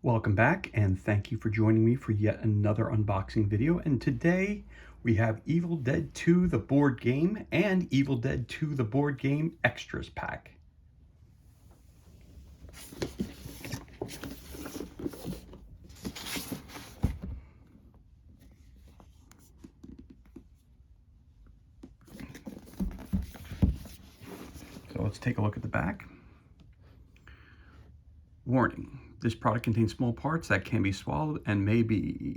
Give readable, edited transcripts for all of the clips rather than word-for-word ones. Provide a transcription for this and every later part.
Welcome back, and thank you for joining me for yet another unboxing video. And today we have Evil Dead 2 the board game and Evil Dead 2 the board game extras pack. So let's take a look at the back. Warning. This product contains small parts that can be swallowed and may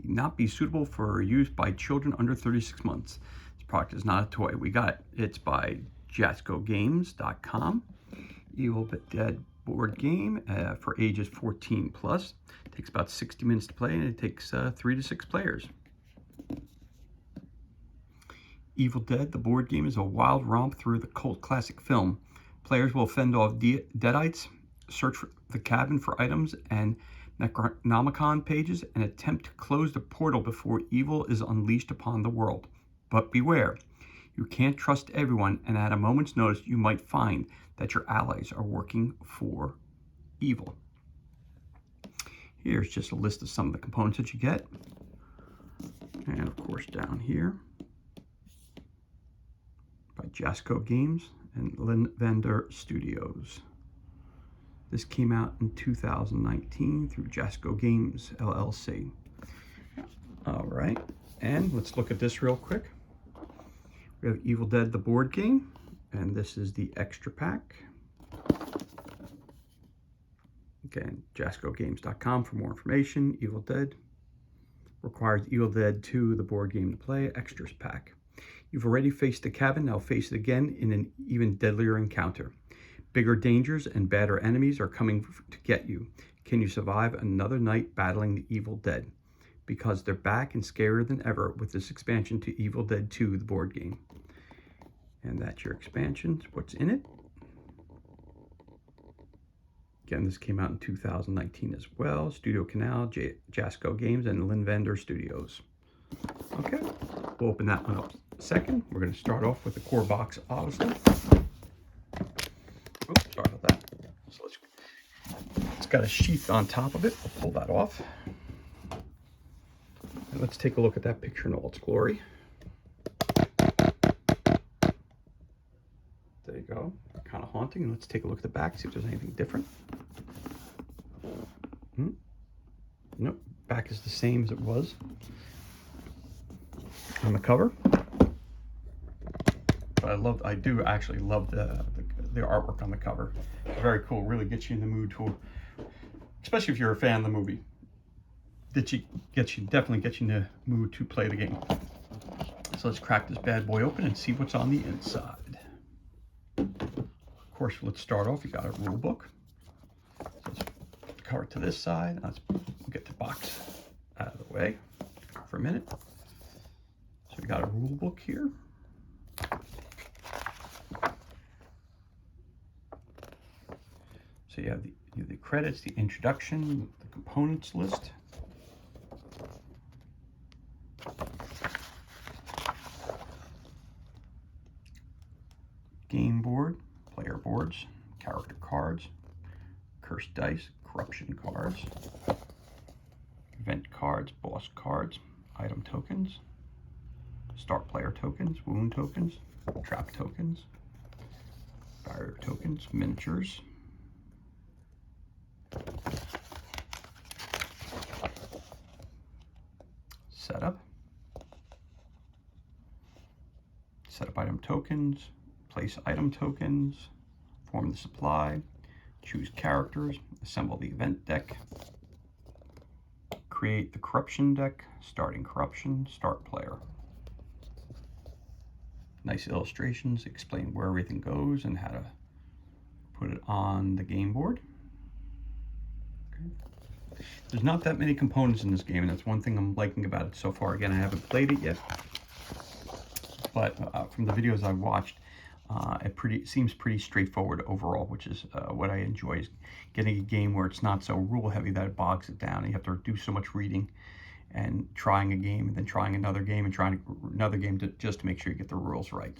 not be suitable for use by children under 36 months. This product is not a toy. We got it. It's by JascoGames.com. Evil Dead board game for ages 14 plus. It takes about 60 minutes to play, and it takes 3 to 6 players. Evil Dead, the board game, is a wild romp through the cult classic film. Players will fend off deadites, search for the cabin for items and Necronomicon pages, and attempt to close the portal before evil is unleashed upon the world. But beware, you can't trust everyone, and at a moment's notice you might find that your allies are working for evil. Here's just a list of some of the components that you get. And of course down here, by Jasco Games and Linvender Studios. This came out in 2019 through Jasco Games LLC. All right, and let's look at this real quick. We have Evil Dead the board game, and this is the extra pack. Again, JascoGames.com for more information. Evil Dead requires Evil Dead 2 the board game to play, extras pack. You've already faced the cabin, now face it again in an even deadlier encounter. Bigger dangers and badder enemies are coming to get you. Can you survive another night battling the Evil Dead? Because they're back and scarier than ever with this expansion to Evil Dead 2, the board game. And that's your expansion, what's in it. Again, this came out in 2019 as well. Studio Canal, Jasco Games, and Linvender Studios. Okay, we'll open that one up second. We're going to start off with the core box, obviously. Oops, sorry about that. So it's got a sheath on top of it. We'll pull that off. And let's take a look at that picture in all its glory. There you go. Kind of haunting. And let's take a look at the back, see if there's anything different. Nope. Back is the same as it was on the cover. But I do actually love the artwork on the cover. It's very cool. Really gets you in the mood to, especially if you're a fan of the movie. Definitely gets you in the mood to play the game. So let's crack this bad boy open and see what's on the inside. Of course, let's start off. You got a rule book. So let's put the cover to this side. Let's get the box out of the way for a minute. So we got a rule book here. So you have the credits, the introduction, the components list. Game board, player boards, character cards, cursed dice, corruption cards, event cards, boss cards, item tokens, start player tokens, wound tokens, trap tokens, barrier tokens, miniatures, setup item tokens, place item tokens, form the supply, choose characters, assemble the event deck, create the corruption deck, starting corruption, start player. Nice illustrations explain where everything goes and how to put it on the game board. Okay. There's not that many components in this game, and that's one thing I'm liking about it so far. Again, I haven't played it yet, but from the videos I've watched, it seems pretty straightforward overall, which is what I enjoy, is getting a game where it's not so rule heavy that it bogs it down. You have to do so much reading and trying a game and then trying another game and trying another game just to make sure you get the rules right.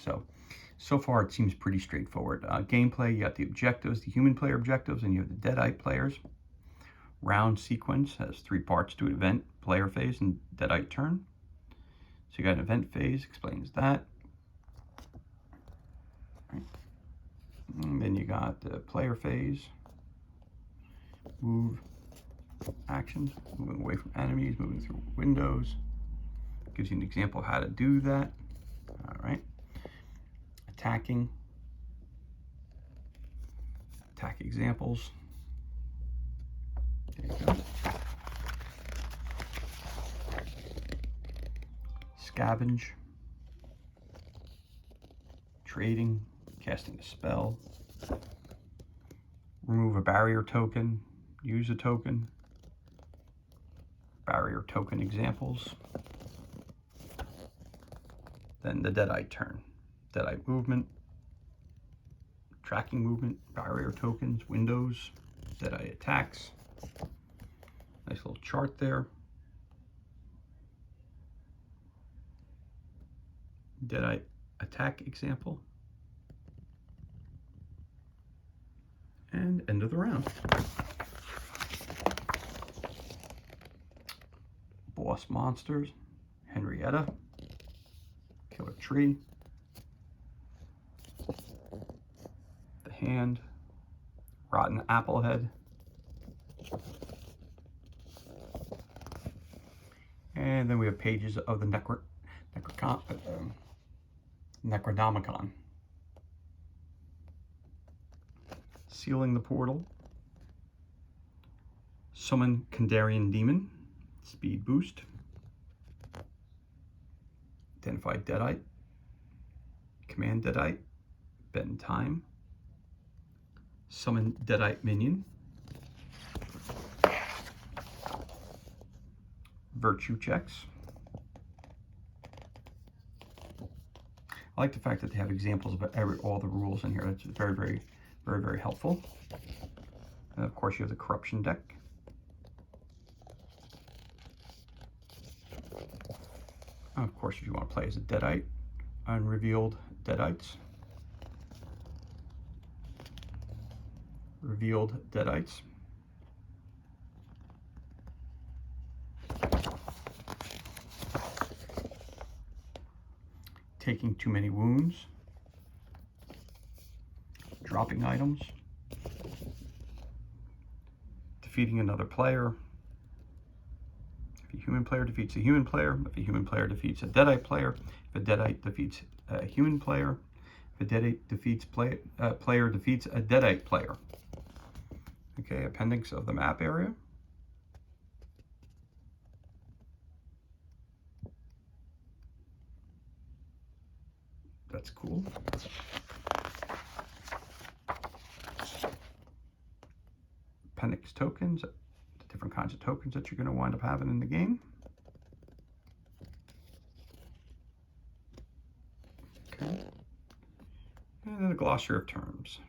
So far it seems pretty straightforward. Gameplay, you got the objectives, the human player objectives, and you have the deadite players. round sequence has 3 parts to it: event, player phase, and deadite turn. So you got an event phase, explains that. Right. And then you got the player phase, move actions, moving away from enemies, moving through windows. Gives you an example of how to do that. All right. Attacking. Attack examples. There you go. Scavenge. Trading. Casting a spell. Remove a barrier token. Use a token. Barrier token examples. Then the deadite turn. Deadite movement. Tracking movement. Barrier tokens. Windows. Deadite attacks. Nice little chart there. Deadite attack example. And end of the round. Boss monsters. Henrietta. Killer tree. The hand. Rotten apple head. And then we have pages of the Necronomicon. Sealing the portal. Summon Kandarian demon. Speed boost. Identify deadite. Command deadite. Bend time. Summon deadite minion. Virtue checks. I like the fact that they have examples of all the rules in here. That's very helpful. And of course you have the corruption deck. And of course if you want to play as a deadite, unrevealed deadites. Revealed deadites. Taking too many wounds. Dropping items. Defeating another player. If a human player defeats a human player. If a human player defeats a deadite player. If a deadite defeats a human player. If a deadite defeats player defeats a deadite player. Okay, appendix of the map area. That's cool. Appendix tokens, the different kinds of tokens that you're going to wind up having in the game. Okay. And then a glossary of terms.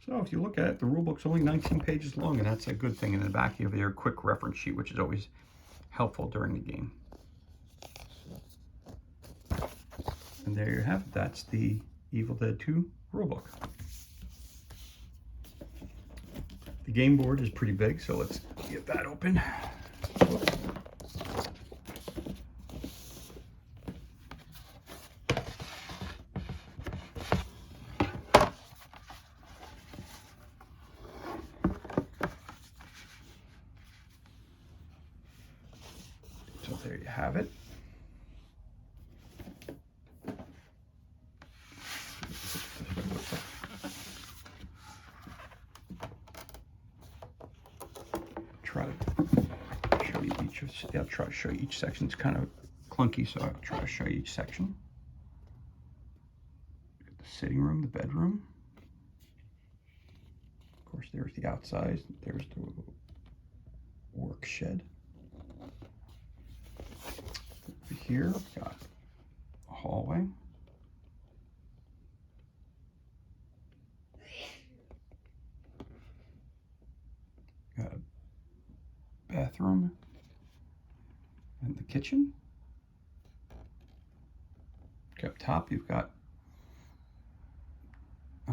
So if you look at it, the rulebook's only 19 pages long, and that's a good thing. In the back, you have your quick reference sheet, which is always helpful during the game. And there you have it. That's the Evil Dead 2 rulebook. The game board is pretty big, so let's get that open. So there you have it. I'll try to show you each section. It's kind of clunky, so I'll try to show you each section. The sitting room, the bedroom. Of course, there's the outside. There's the work shed. Over here, we've got a hallway. Got a bathroom. And the kitchen. Okay, up top you've got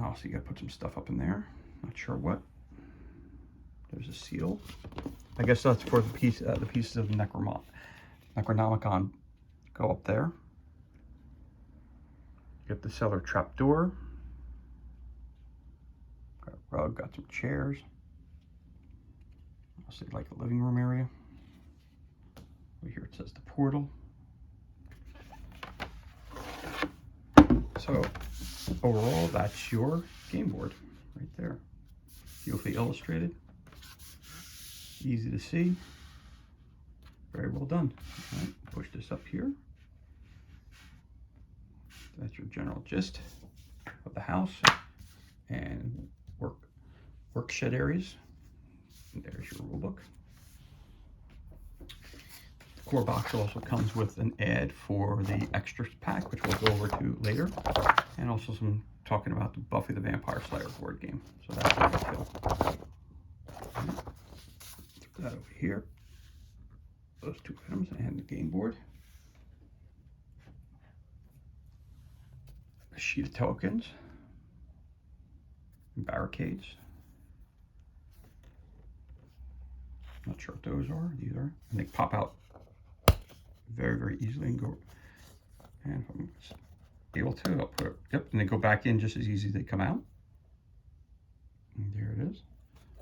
Oh, so you gotta put some stuff up in there. Not sure what. There's a seal. I guess that's for the pieces of the Necronomicon go up there. Get the cellar trapdoor. Got a rug, got some chairs. I'll say like a living room area. Over here it says the portal. So overall, that's your game board right there. Beautifully illustrated, easy to see, very well done. All right, push this up here. That's your general gist of the house and work shed areas. And there's your rule book. The core box also comes with an ad for the extras pack, which we'll go over to later, and also some talking about the Buffy the Vampire Slayer board game. So that's what I feel. Put that over here. Those two items and the game board. A sheet of tokens and barricades. Not sure what those are either. And they pop out very, very easily and go. And if I'm able to, I'll put it, yep, and they go back in just as easy as they come out. And there it is.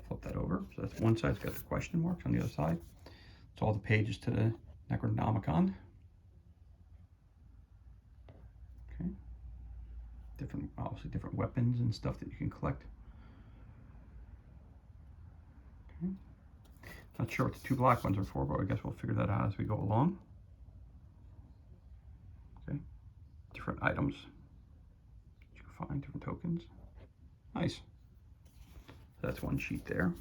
Flip that over. So that's one side, it's got the question marks. On the other side, it's all the pages to the Necronomicon. Okay. Obviously different weapons and stuff that you can collect. Okay. Not sure what the two black ones are for, but I guess we'll figure that out as we go along. Okay. Different items you can find, different tokens. Nice. So that's one sheet there.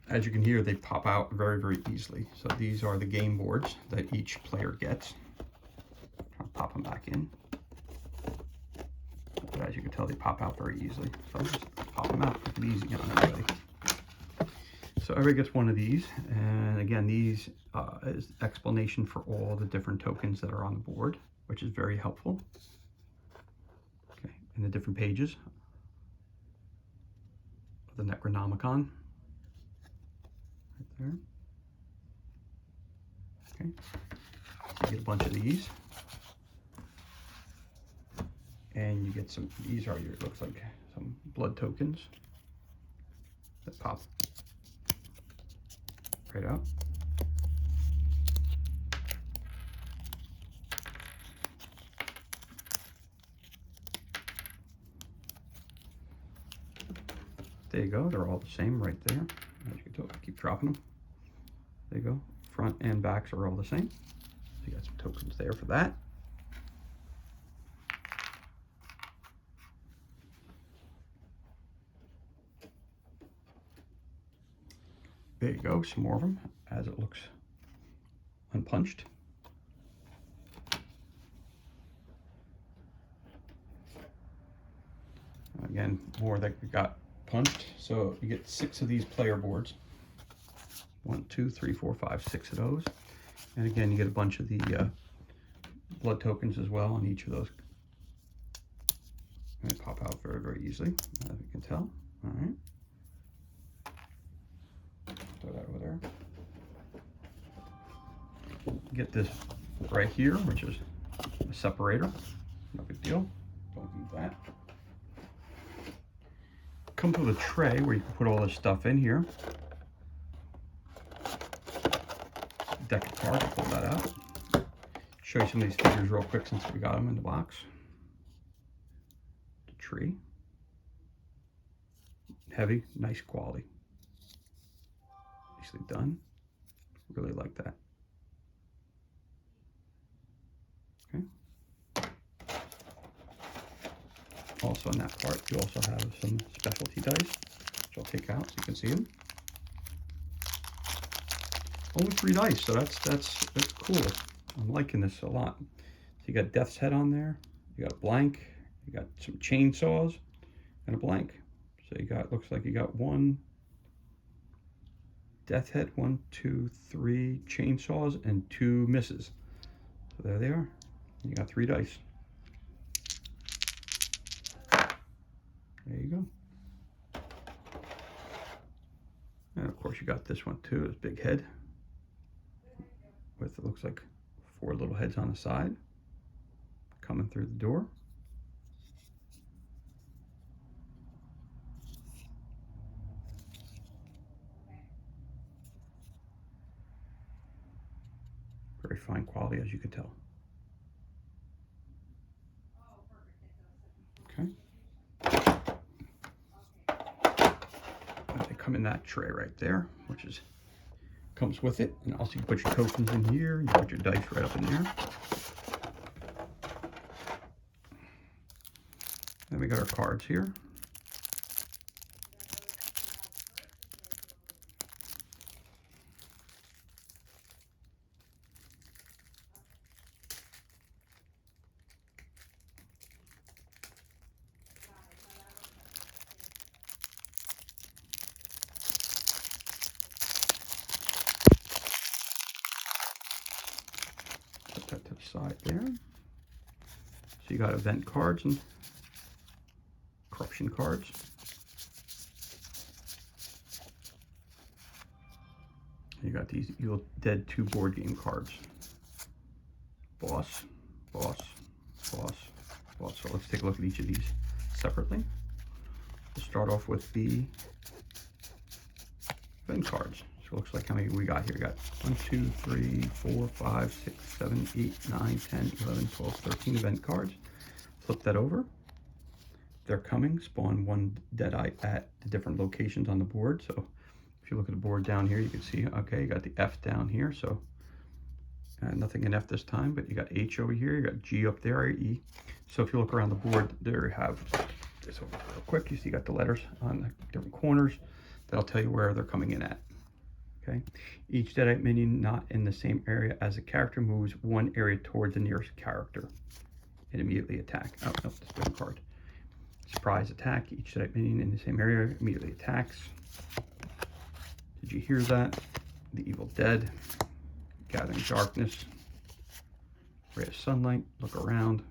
As you can hear, they pop out very, very easily. So these are the game boards that each player gets. I'll pop them back in. But as you can tell, they pop out very easily. So I'll just pop them out, make it easy on everybody. So everybody gets one of these. And again, these is explanation for all the different tokens that are on the board, which is very helpful. Okay, and the different pages of the Necronomicon. Right there. Okay, so you get a bunch of these. And you get some, these are your, it looks like some blood tokens that pop right out. There you go, they're all the same right there. As you can tell, I keep dropping them. There you go, front and backs are all the same. So you got some tokens there for that. There you go, some more of them as it looks unpunched. Again, more that got punched. So you get 6 of these player boards. 1, 2, 3, 4, 5, 6 of those. And again, you get a bunch of the blood tokens as well on each of those. And they pop out very, very easily, as you can tell. All right. Throw that over there. Get this right here, which is a separator. No big deal. Don't need that. Comes with a tray where you can put all this stuff in here. Deck of cards, pull that out. Show you some of these figures real quick since we got them in the box. The tree. Heavy, nice quality. Nicely done. Really like that. Okay. Also on that part, you also have some specialty dice, which I'll take out so you can see them. Only 3 dice, so that's cool. I'm liking this a lot. So you got Death's Head on there. You got a blank. You got some chainsaws and a blank. So you got, looks like you got 1, death head, 1, 2, 3 chainsaws, and 2 misses. So there they are. You got 3 dice. There you go. And of course you got this one too, this big head with, it looks like 4 little heads on the side coming through the door. Very fine quality, as you can tell. Okay. They come in that tray right there, which is comes with it. And also you put your tokens in here, you put your dice right up in there. Then we got our cards here. Put that to the side there. So you got event cards and corruption cards. You got these Evil Dead 2 board game cards. Boss, boss, boss, boss. So let's take a look at each of these separately. We'll start off with the event cards. So it looks like how many we got here. We got 1, 2, 3, 4, 5, 6, 7, 8, 9, 10, 11, 12, 13 event cards. Flip that over. They're coming. Spawn 1 Deadite at the different locations on the board. So if you look at the board down here, you can see, okay, you got the F down here. So nothing in F this time, but you got H over here. You got G up there, E. So if you look around the board, there you have this over real quick. You see you got the letters on the different corners. That'll tell you where they're coming in at. Okay. Each Deadite minion not in the same area as a character moves 1 area toward the nearest character and immediately attack. Oh, no, that's a different card. Surprise attack. Each Deadite minion in the same area immediately attacks. Did you hear that? The Evil Dead. Gathering Darkness. Ray of Sunlight. Look around.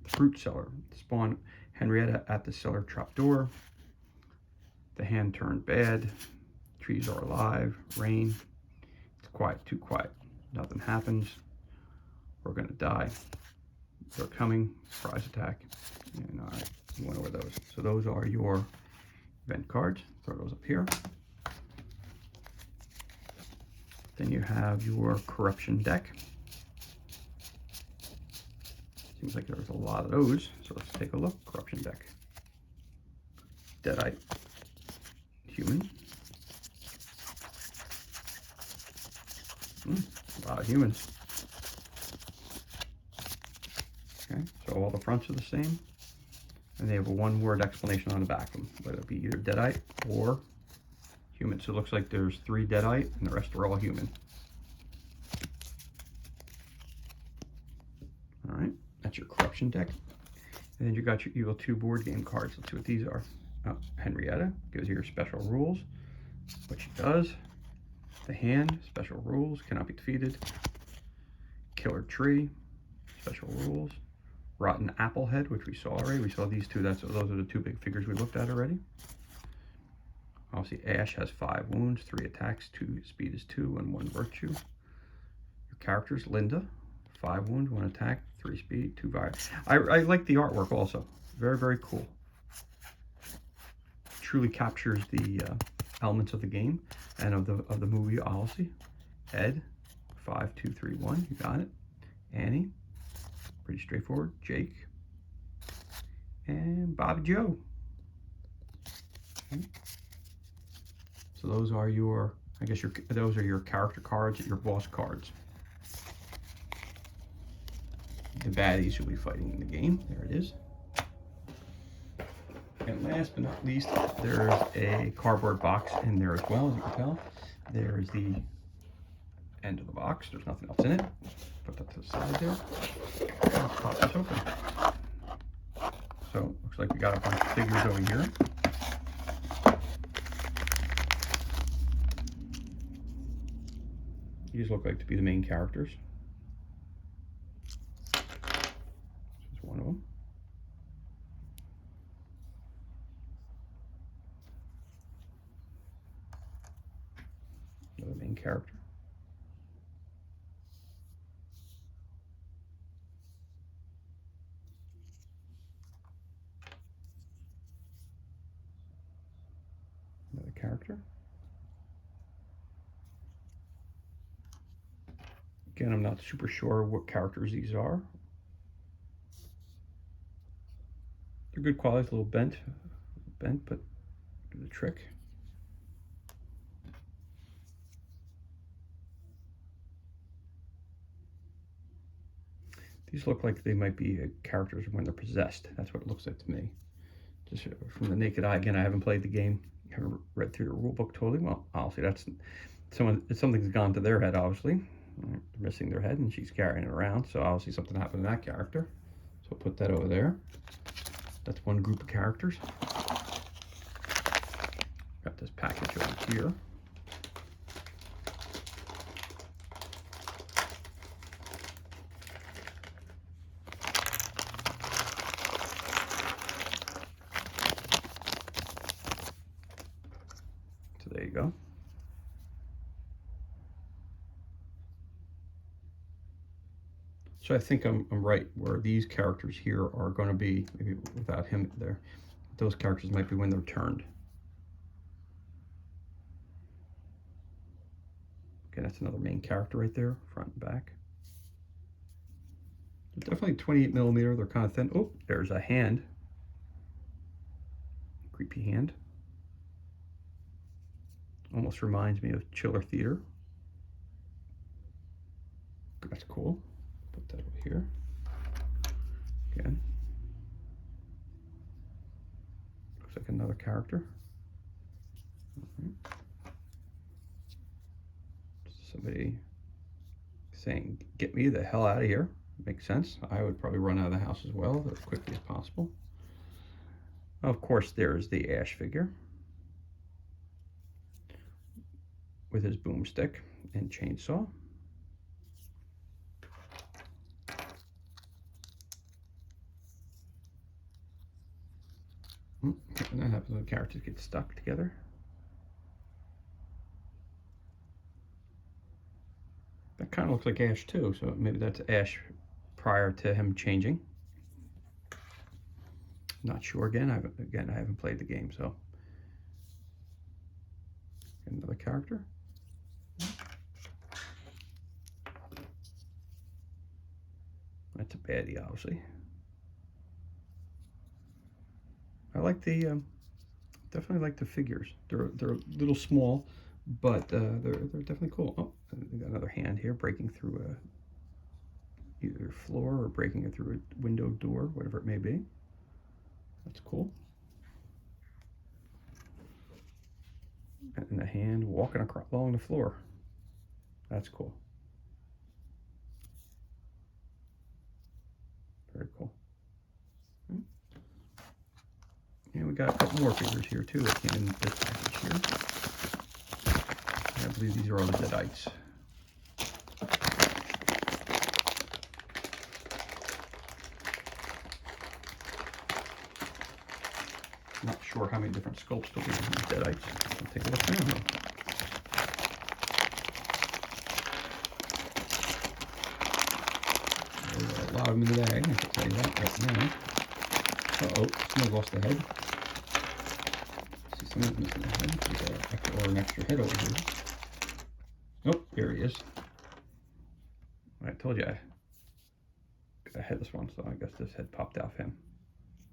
The Fruit Cellar. Spawn Henrietta at the cellar trapdoor. The Hand Turned Bad. Trees Are Alive. Rain. It's quiet, too quiet. Nothing happens. We're gonna die. They're coming. Surprise attack. And all right, we went over those. So those are your event cards. Throw those up here. Then you have your corruption deck. Seems like there's a lot of those. So let's take a look. Corruption deck. Deadite. Human. A lot of humans. Okay, so all the fronts are the same. And they have a 1-word explanation on the back of them, whether it be either Deadite or human. So it looks like there's 3 Deadite and the rest are all human. All right, that's your corruption deck. And then you got your Evil 2 board game cards. Let's see what these are. Oh, Henrietta gives you your special rules, which she does. The Hand, special rules, cannot be defeated. Killer Tree, special rules. Rotten Apple Head, which we saw already. We saw these two. Those are the 2 big figures we looked at already. Obviously, Ash has 5 wounds, 3 attacks, 2 speed is 2, and 1 virtue. Your characters, Linda, 5 wounds, 1 attack, 3 speed, 2 violence. I like the artwork also. Very, very cool. Truly captures the elements of the game and of the movie Odyssey. Ed, 5, 2, 3, 1. You got it. Annie, pretty straightforward. Jake, and Bobby Joe. Okay. So those are your, I guess those are your character cards, your boss cards. The baddies you'll be fighting in the game. There it is. And last but not least, there's a cardboard box in there as well, as you can tell. There's the end of the box. There's nothing else in it. Put that to the side there. Let's pop this open. So, looks like we got a bunch of figures over here. these look like to be the main characters. This is one of them. Another main character. Another character. Again, I'm not super sure what characters these are. They're good quality, a little bent, but do the trick. These look like they might be characters when they're possessed. That's what it looks like to me. Just from the naked eye. Again, I haven't played the game, haven't read through the rule book totally. Well, obviously that's something's gone to their head, obviously. They're missing their head and she's carrying it around. So obviously something happened to that character. So I'll put that over there. That's one group of characters. Got this package over here. So there you go. So I think I'm right where these characters here are going to be, maybe without him there. Those characters might be when they're turned. Okay, that's another main character right there, front and back. They're definitely 28 millimeter. They're kind of thin. Oh, there's a hand. Creepy hand. Almost reminds me of Chiller Theater. That's cool. Put that over here. Again. Looks like another character. Somebody saying, "Get me the hell out of here." Makes sense. I would probably run out of the house as well as quickly as possible. Of course, there's the Ash figure with his boomstick and chainsaw. And that happens when characters get stuck together. That kind of looks like Ash too, so maybe that's Ash prior to him changing. Not sure. Again, I haven't played the game, so another character. That's a baddie, obviously. I like the definitely like the figures. They're a little small, but they're definitely cool. Oh, we got another hand here breaking through either floor or breaking it through a window, door, whatever it may be. That's cool. And the hand walking across along the floor. That's cool. Very cool. And we got a couple more figures here too that came in this package here. I believe these are all the Deadites. Not sure how many different sculpts will be in these Deadites. I'll take a look now. There's a lot of them in the bag, I can tell you that right now. Uh-oh, someone lost the head. See, someone's missing a head. Or an extra head over here. Oh, here he is. I told you I had this one, so I guess this head popped off him.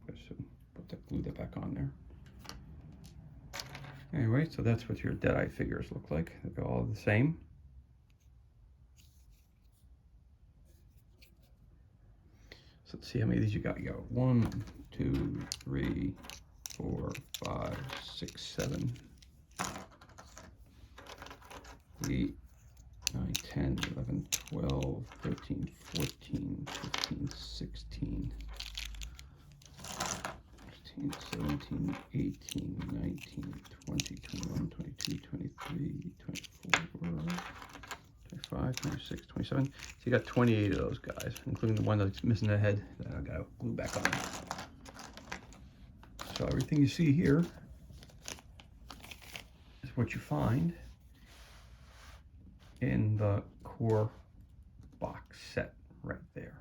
I should glue that back on there. Anyway, so that's what your Deadite figures look like. They're all the same. So let's see how many of these you got. You got 1, 2, 3, 4, 5, 6, 7, 8, 9, 10, 11, 12, 13, 14, 15, 16, 17, 18, 19, 20, 21, 22, 23, 24, 25, 27. So you got 28 of those guys, including the one that's missing the head that I gotta glue back on. So everything you see here is what you find in the core box set right there.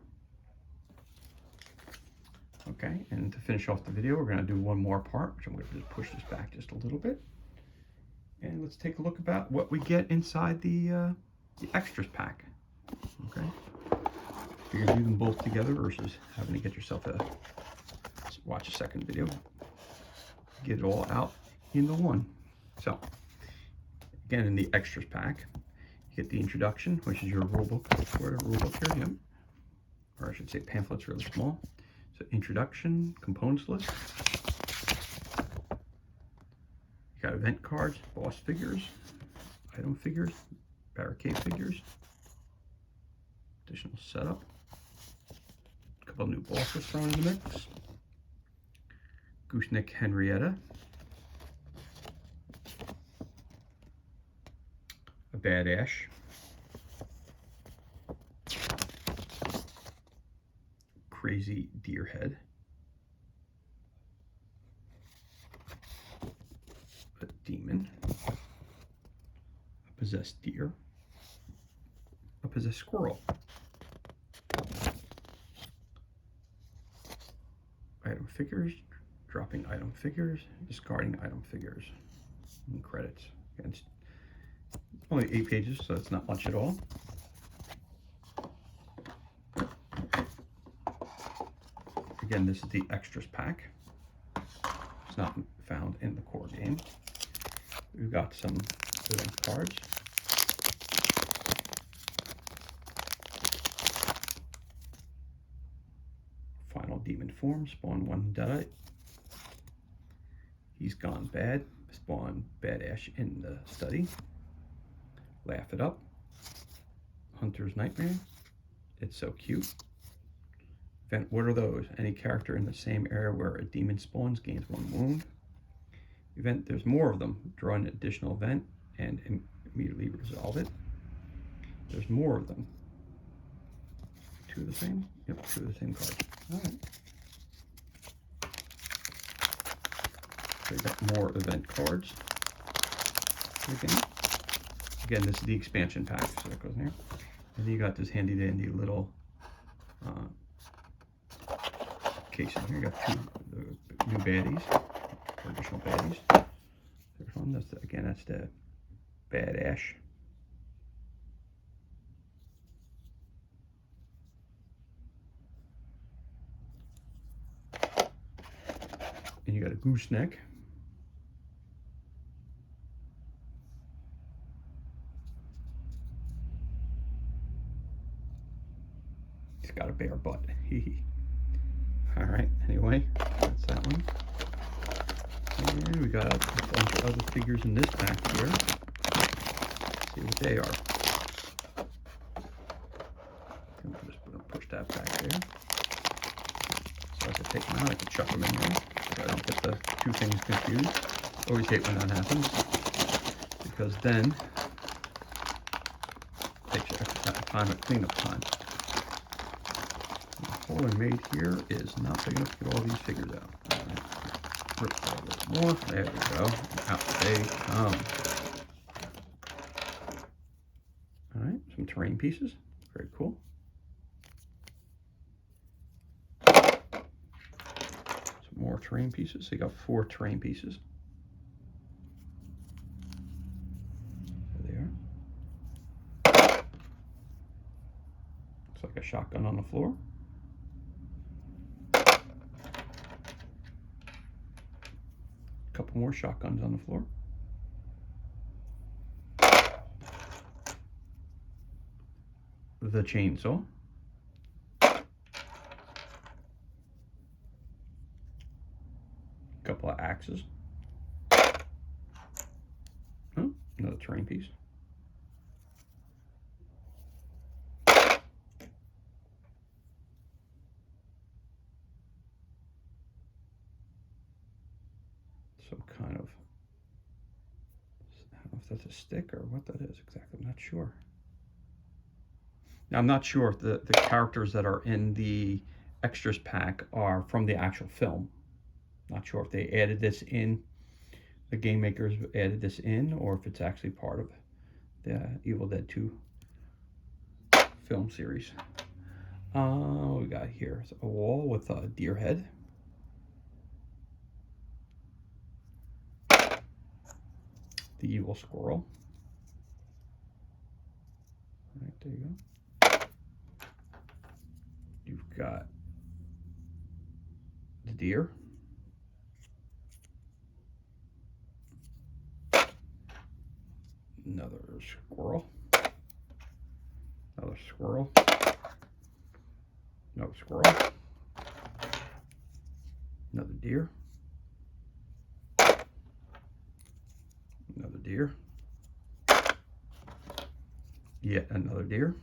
Okay, and to finish off the video, we're gonna do one more part, which I'm gonna just push this back just a little bit. And let's take a look about what we get inside the extras pack. Okay, figure do them both together versus having to get yourself watch a second video. Get it all out into one. So again, in the extras pack, you get the introduction, which is your rule book, or rule book here, yep. Or I should say pamphlet's really small. So introduction, components list. You got event cards, boss figures, item figures, barricade figures, additional setup, a couple new bosses thrown in the mix, Gooseneck Henrietta, a Bad Ash, Crazy Deer Head, a Demon, a Possessed Deer, a Possessed Squirrel, item figures, dropping item figures, discarding item figures, and credits. Again, it's only 8 pages, so it's not much at all. Again, this is the extras pack. It's not found in the core game. We've got some event cards. Final Demon Form, Spawn 1 Deadite. He's Gone Bad, Spawn Bad Ash in the Study. Laugh It Up, Hunter's Nightmare, It's So Cute. Event, what are those? Any character in the same area where a demon spawns gains 1 wound. Event, there's more of them. Draw an additional event and immediately resolve it. There's more of them. 2 of the same? Yep, 2 of the same cards. All right. So you got more event cards. Again, this is the expansion pack, so that goes in here. And then you got this handy dandy little case in here. You got 2 new baddies, or additional baddies. There's one. That's again, that's the Bad Ash. And you got a Gooseneck. He's got a bare butt. All right, anyway, that's that one. And we got a bunch of other figures in this pack here. Let's see what they are. I'm just push that back there. So I can take them out, I can chuck them in there. So I don't get the 2 things confused. Always hate when that happens, because then it takes you extra time at cleanup time. The hole I made here is not big enough to get all these figures out. All right. Rip a little more. There we go. Out they come. All right, some terrain pieces. Very cool. Some more terrain pieces. So you got 4 terrain pieces. There they are. Looks like a shotgun on the floor. Couple more shotguns on the floor. The chainsaw. Couple of axes. Oh, another terrain piece. Some kind of, I don't know if that's a stick or what that is exactly, I'm not sure. Now, I'm not sure if the characters that are in the extras pack are from the actual film. Not sure if they added this in, the game makers added this in, or if it's actually part of the Evil Dead 2 film series. We got here a wall with a deer head. The evil squirrel. All right, there you go. You've got the deer. Another squirrel. Another squirrel. Another squirrel. Another deer. Another deer. Yet another deer.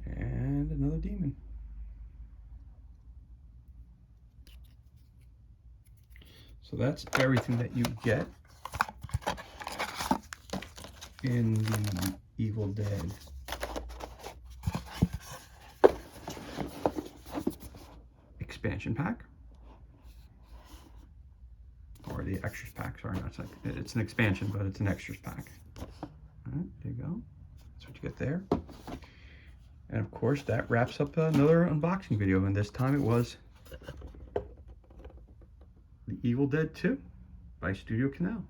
And another demon. So that's everything that you get in the Evil Dead expansion pack, or the extras pack. Sorry, not like it's an expansion, but it's an extras pack. All right, there you go. That's what you get there. And of course, that wraps up another unboxing video. And this time it was The Evil Dead 2 by Studio Canal.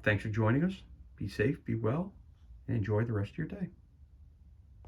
Thanks for joining us. Be safe, be well, and enjoy the rest of your day.